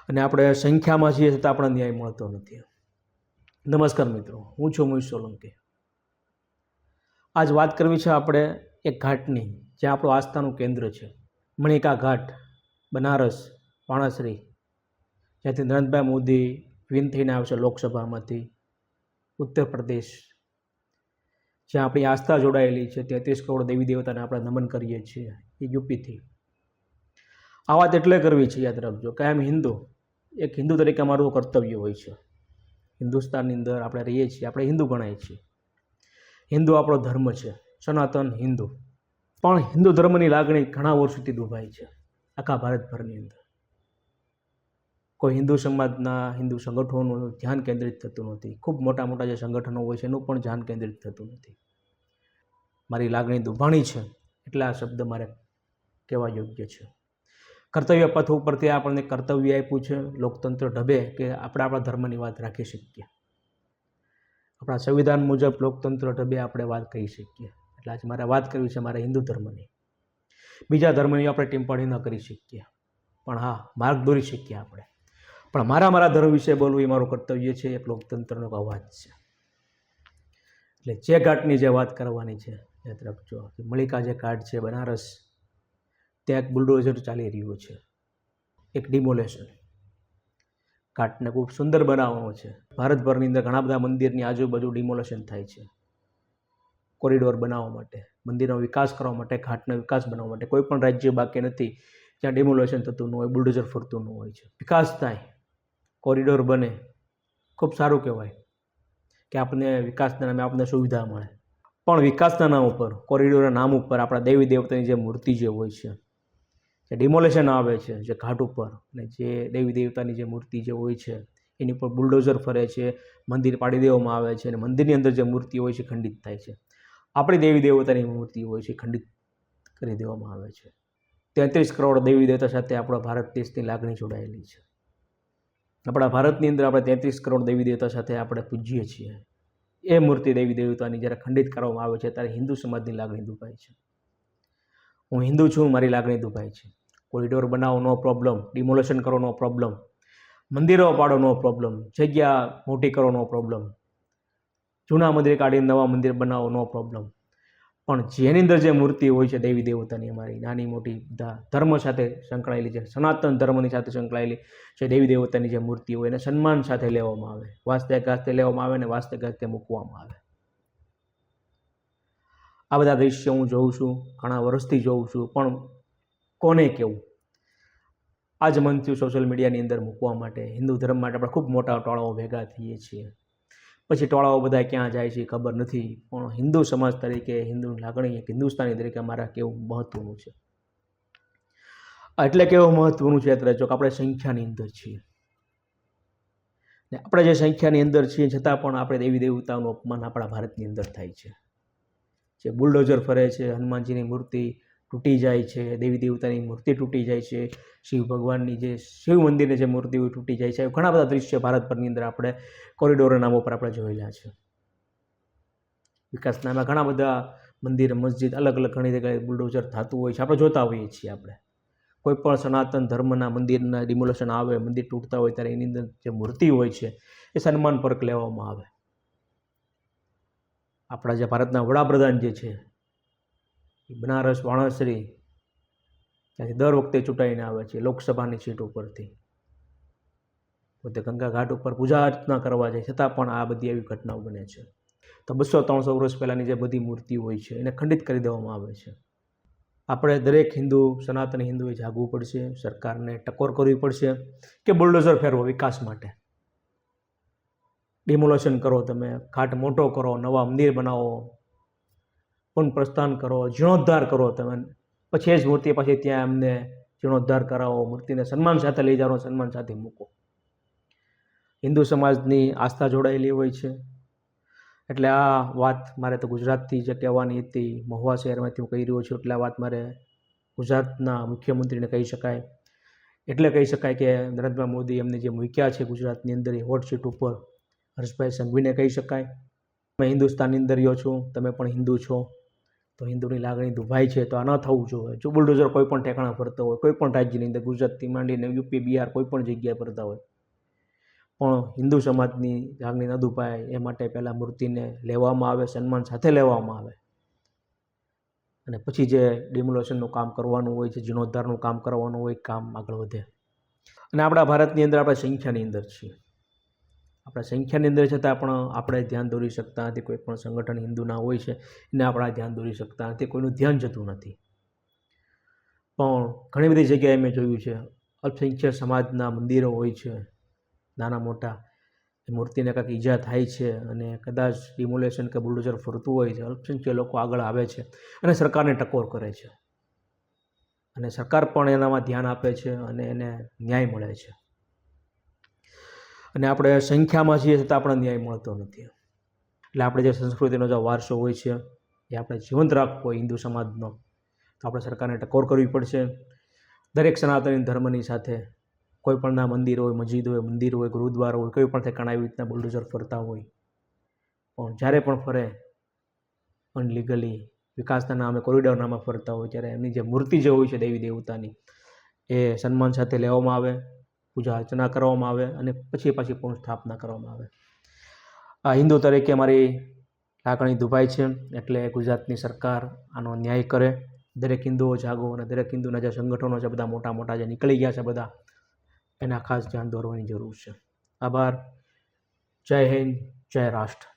અને આપણે સંખ્યામાં છીએ છતાં આપણને ન્યાય મળતો નથી. નમસ્કાર મિત્રો, હું છું મોહિત સોલંકી. આજ વાત કરવી છે આપણે એક ઘાટની, જ્યાં આપણું આસ્થાનું કેન્દ્ર છે, મણિકા ઘાટ, બનારસ, વાણાશ્રી, જ્યાંથી નરેન્દ્રભાઈ મોદી વિન થઈને આવે છે લોકસભામાંથી, ઉત્તર પ્રદેશ, જ્યાં આપણી આસ્થા જોડાયેલી છે. 33 કરોડ દેવી દેવતાને આપણે નમન કરીએ છીએ. એ યુપીથી. આ વાત એટલે કરવી છે, યાદ રાખજો, કે આમ એક હિન્દુ તરીકે અમારું કર્તવ્ય હોય છે. હિન્દુસ્તાનની અંદર આપણે રહીએ છીએ, આપણે હિન્દુ ગણાય છીએ. હિન્દુ આપણો ધર્મ છે, સનાતન હિન્દુ. પણ હિન્દુ ધર્મની લાગણી ઘણા વર્ષોથી દુભાઈ છે આખા ભારતભરની અંદર. કોઈ હિન્દુ સમાજના, હિન્દુ સંગઠનોનું ધ્યાન કેન્દ્રિત થતું નથી. ખૂબ મોટા મોટા જે સંગઠનો હોય છે એનું પણ ધ્યાન કેન્દ્રિત થતું નથી. મારી લાગણી દુભાણી છે એટલે આ શબ્દ મારે કહેવા યોગ્ય છે. કર્તવ્ય પથ ઉપરથી આપણને કર્તવ્ય આપ્યું છે લોકતંત્ર ઢબે કે આપણે આપણા ધર્મની વાત રાખી શકીએ. આપણા સંવિધાન મુજબ લોકતંત્ર ઢબે આપણે વાત કહી શકીએ. એટલે આજે મારે વાત કરવી છે મારા હિન્દુ ધર્મની. બીજા ધર્મની આપણે ટિપ્પણી ન કરી શકીએ, પણ હા, માર્ગ દોરી શકીએ આપણે. પણ મારા ધર્મ વિશે બોલવું એ મારું કર્તવ્ય છે, એક લોકતંત્રનો અવાજ છે. એટલે જે ઘાટની જે વાત કરવાની છે, યાદ રાખજો, મણિકા જે ઘાટ છે બનારસ, ત્યાં એક બુલડોઝર ચાલી રહ્યું છે, એક ડિમોલેશન. ઘાટને ખૂબ સુંદર બનાવવાનો છે. ભારતભરની અંદર ઘણા બધા મંદિરની આજુબાજુ ડિમોલેશન થાય છે, કોરિડોર બનાવવા માટે, મંદિરનો વિકાસ કરવા માટે, ઘાટનો વિકાસ બનાવવા માટે. કોઈ પણ રાજ્ય બાકી નથી જ્યાં ડિમોલેશન થતું ન હોય, બુલડોઝર ફરતું ન હોય છે. વિકાસ થાય, કોરિડોર બને, ખૂબ સારું કહેવાય કે આપણને વિકાસના નામે આપણને સુવિધા મળે. પણ વિકાસના નામ ઉપર, કોરિડોરના નામ ઉપર આપણા દેવી દેવતાની જે મૂર્તિ જે હોય છે, જે ડિમોલેશન આવે છે જે ઘાટ ઉપર, અને જે દેવી દેવતાની જે મૂર્તિ જે હોય છે એની ઉપર બુલડોઝર ફરે છે, મંદિર પાડી દેવામાં આવે છે, અને મંદિરની અંદર જે મૂર્તિ હોય છે ખંડિત થાય છે. આપણી દેવી દેવતાની મૂર્તિ હોય છે ખંડિત કરી દેવામાં આવે છે. 33 કરોડ દેવી દેવતા સાથે આપણા ભારત દેશની લાગણી જોડાયેલી છે. આપણા ભારતની અંદર આપણે 33 કરોડ દેવી દેવતા સાથે આપણે પૂજીએ છીએ. એ મૂર્તિ દેવી દેવતાની જ્યારે ખંડિત કરવામાં આવે છે ત્યારે હિન્દુ સમાજની લાગણી દુભાય છે. હું હિન્દુ છું, મારી લાગણી દુભાય છે. કોરિડોર બનાવો, નો પ્રોબ્લેમ. ડિમોલેશન કરો, નો પ્રોબ્લેમ. મંદિરો પાડો, નો પ્રોબ્લેમ. જગ્યા મોટી કરો, નો પ્રોબ્લેમ. જૂના મંદિર કાઢીને નવા મંદિર બનાવો, નો પ્રોબ્લેમ. પણ જેની અંદર જે મૂર્તિ હોય છે દેવી દેવતાની, અમારી નાની મોટી બધા ધર્મ સાથે સંકળાયેલી છે, સનાતન ધર્મની સાથે સંકળાયેલી છે, દેવી દેવતાની જે મૂર્તિ હોય એને સન્માન સાથે લેવામાં આવે, વાસ્તે ગાસ્તે લેવામાં આવે અને વાસ્તે ગાસ્તે મૂકવામાં આવે. આ બધા દૃશ્ય હું જોઉં છું, ઘણા વર્ષથી જોઉં છું, પણ કોને કેવું? આ જ મન થયું સોશિયલ મીડિયાની અંદર મૂકવા માટે. હિન્દુ ધર્મ માટે આપણે ખૂબ મોટા ટોળાઓ ભેગા થઈએ છીએ. પછી ટોળાઓ બધા ક્યાં જાય છે ખબર નથી, પણ હિન્દુ સમાજ તરીકે, હિન્દુ લાગણી, એક હિન્દુસ્તાની તરીકે મારા કેવું મહત્વનું છે. એટલે કેવું મહત્વનું છે એટલે જો આપણે સંખ્યાની અંદર છીએ, ને આપણે જે સંખ્યાની અંદર છીએ છતાં પણ આપણે દેવી દેવતાનું અપમાન આપણા ભારતની અંદર થાય છે. જે બુલડોઝર ફરે છે, હનુમાનજીની મૂર્તિ તૂટી જાય છે, દેવી દેવતાની મૂર્તિ તૂટી જાય છે, શિવ ભગવાનની જે શિવ મંદિરની જે મૂર્તિ હોય તૂટી જાય છે. ઘણા બધા દૃશ્ય ભારતભરની અંદર આપણે કોરિડોરના નામો પર આપણે જોયેલા છે. વિકાસના નામે ઘણા બધા મંદિર, મસ્જિદ, અલગ અલગ ઘણી જગ્યાએ બુલડોઝર થતું હોય છે, આપણે જોતા હોઈએ છીએ. આપણે કોઈ પણ સનાતન ધર્મના મંદિરના ડિમોલેશન આવે, મંદિર તૂટતા હોય ત્યારે એની અંદર જે મૂર્તિ હોય છે એ સન્માનપૂર્વક લેવામાં આવે. આપણા જે ભારતના વડાપ્રધાન જે છે એ બનારસ, વાણાશ્રી, ત્યાંથી દર વખતે ચૂંટાઈને આવે છે લોકસભાની સીટ ઉપરથી. પોતે ગંગા ઘાટ ઉપર પૂજા અર્ચના કરવા જાય, છતાં પણ આ બધી એવી ઘટનાઓ બને છે. તો 200-300 વર્ષ પહેલાંની જે બધી મૂર્તિ હોય છે એને ખંડિત કરી દેવામાં આવે છે. આપણે દરેક હિન્દુ, સનાતન હિન્દુએ જાગવું પડશે, સરકારને ટકોર કરવી પડશે કે બુલડોઝર ફેરવો વિકાસ માટે. ડિમોલેશન કરો, તમે ઘાટ મોટો કરો, નવા મંદિર બનાવો, પુનઃ પ્રસ્થાન કરો, જીર્ણોદ્ધાર કરો તમે, પછી એ જ મૂર્તિ પાછી ત્યાં એમને જીર્ણોદ્ધાર કરાવો, મૂર્તિને સન્માન સાથે લઈ જાઓ, સન્માન સાથે મૂકો. હિન્દુ સમાજની આસ્થા જોડાયેલી હોય છે. એટલે આ વાત મારે તો ગુજરાતથી જે કહેવાની હતી, મહુવા શહેરમાંથી હું કહી રહ્યો છું, એટલે આ વાત મારે ગુજરાતના મુખ્યમંત્રીને કહી શકાય. એટલે કહી શકાય કે નરેન્દ્રભાઈ મોદી એમને જે મૂક્યા છે ગુજરાતની અંદર એ હોટ સીટ ઉપર, હર્ષભાઈ સંઘવીને કહી શકાય. મેં હિન્દુસ્તાનની અંદર રહ્યો છું, તમે પણ હિન્દુ છો, તો હિન્દુની લાગણી દુભાઈ છે તો આ ન થવું જોઈએ. જો બુલડોઝર કોઈ પણ ઠેકાણા ફરતો હોય, કોઈ પણ રાજ્યની અંદર, ગુજરાતથી માંડીને યુપી, બિહાર, કોઈ પણ જગ્યાએ ફરતા હોય, પણ હિન્દુ સમાજની લાગણી ન દુભાય એ માટે પહેલાં મૂર્તિને લેવામાં આવે, સન્માન સાથે લેવામાં આવે, અને પછી જે ડિમોલેશનનું કામ કરવાનું હોય છે, જીર્ણોદ્ધારનું કામ કરવાનું હોય, કામ આગળ વધે. અને આપણા ભારતની અંદર આપણે સંખ્યાની અંદર છીએ. આપણા સંખ્યાની અંદર છતાં પણ આપણે ધ્યાન દોરી શકતા નથી. કોઈ પણ સંગઠન હિન્દુના હોય છે એને આપણે ધ્યાન દોરી શકતા નથી, કોઈનું ધ્યાન જતું નથી. પણ ઘણી બધી જગ્યાએ મેં જોયું છે, અલ્પસંખ્યક સમાજના મંદિરો હોય છે નાના મોટા, એ મૂર્તિને કાંઈક ઈજા થાય છે અને કદાચ ડિમોલેશન કે બુલડોઝર ફરતું હોય છે, અલ્પસંખ્યક લોકો આગળ આવે છે અને સરકારને ટકોર કરે છે, અને સરકાર પણ એનામાં ધ્યાન આપે છે અને એને ન્યાય મળે છે. અને આપણે સંખ્યામાં છીએ છતાં આપણને ન્યાય મળતો નથી. એટલે આપણે જે સંસ્કૃતિનો જે વારસો હોય છે એ આપણે જીવંત રાખવો હોય હિન્દુ સમાજનો, તો આપણે સરકારને ટકોર કરવી પડશે. દરેક સનાતની ધર્મની સાથે કોઈ પણના મંદિર હોય, મસ્જિદ હોય, મંદિર હોય, ગુરુદ્વારા હોય, કોઈ પણ ઠેકાણે આવી રીતના બુલડોઝર ફરતા હોય, પણ જ્યારે પણ ફરે અનલીગલી વિકાસના નામે, કોરિડોર નામે ફરતા હોય, ત્યારે એમની જે મૂર્તિ જે હોય છે દેવી દેવતાની, એ સન્માન સાથે લેવામાં આવે, પૂજા અર્ચના કરવામાં આવે અને પછી પાછી પુનઃ સ્થાપના કરવામાં આવે. આ હિન્દુ તરીકે મારી લાગણી દુભાઈ છે, એટલે ગુજરાતની સરકાર આનો ન્યાય કરે. દરેક હિન્દુઓ જાગો અને દરેક હિન્દુના જે સંગઠનો છે બધા મોટા મોટા જે નીકળી ગયા છે બધા, એના ખાસ ધ્યાન દોરવાની જરૂર છે. આભાર. જય હિન્દ, જય રાષ્ટ્ર.